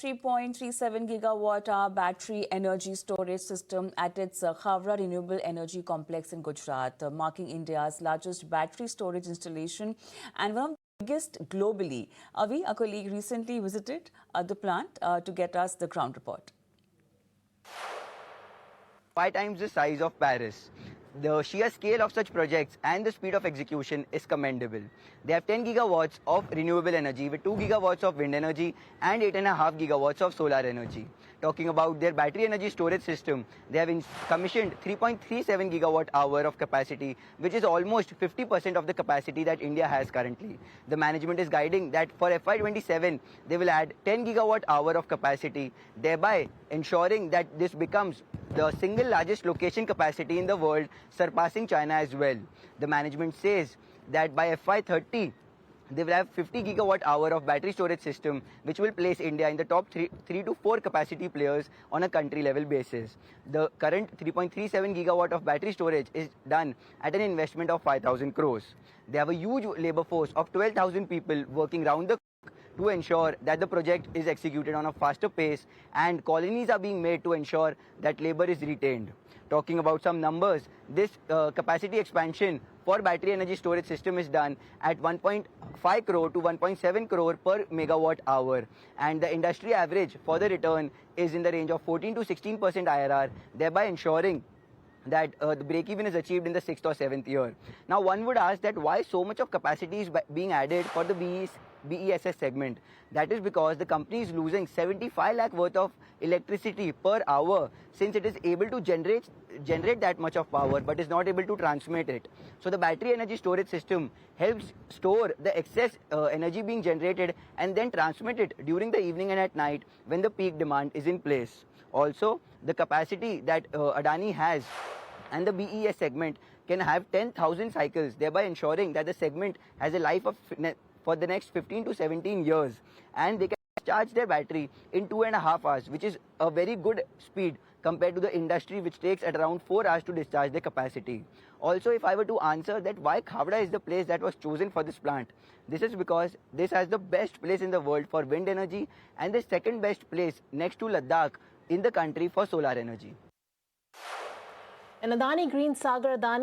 3.37 gigawatt-hour battery energy storage system at its Khavda Renewable Energy Complex in Gujarat, marking India's largest battery storage installation and one of the biggest globally. Avi, our colleague, recently visited the plant to get us the ground report. 5 times the size of Paris. The sheer scale of such projects and the speed of execution is commendable. They have 10 gigawatts of renewable energy with 2 gigawatts of wind energy and 8.5 gigawatts of solar energy. Talking about their battery energy storage system, they have commissioned 3.37 gigawatt hour of capacity, which is almost 50% of the capacity that India has currently. The management is guiding that for FY27, they will add 10 gigawatt hour of capacity, thereby ensuring that this becomes the single largest location capacity in the world, surpassing China as well. The management says that by FY30, they will have 50 gigawatt hour of battery storage system, which will place India in the top 3 to 4 capacity players on a country level basis. The current 3.37 gigawatt of battery storage is done at an investment of 5,000 crores. They have a huge labor force of 12,000 people working round the clock to ensure that the project is executed on a faster pace, and colonies are being made to ensure that labor is retained. Talking about some numbers, this capacity expansion for battery energy storage system is done at 1.5 crore to 1.7 crore per megawatt hour, and the industry average for the return is in the range of 14 to 16% IRR, thereby ensuring that the break-even is achieved in the 6th or 7th year. Now, one would ask that why so much of capacity is being added for the BESS segment. That is because the company is losing 75 lakh worth of electricity per hour, since it is able to generate that much of power but is not able to transmit it. So the battery energy storage system helps store the excess energy being generated and then transmit it during the evening and at night when the peak demand is in place. Also, the capacity that Adani has and the BESS segment can have 10,000 cycles, thereby ensuring that the segment has a life of for the next 15 to 17 years, and they can charge their battery in 2.5 hours, which is a very good speed compared to the industry, which takes at around 4 hours to discharge the capacity. Also, if I were to answer that why Khavda is the place that was chosen for this plant, this is because this has the best place in the world for wind energy and the second best place next to Ladakh in the country for solar energy. And Adani Green Sagar Adani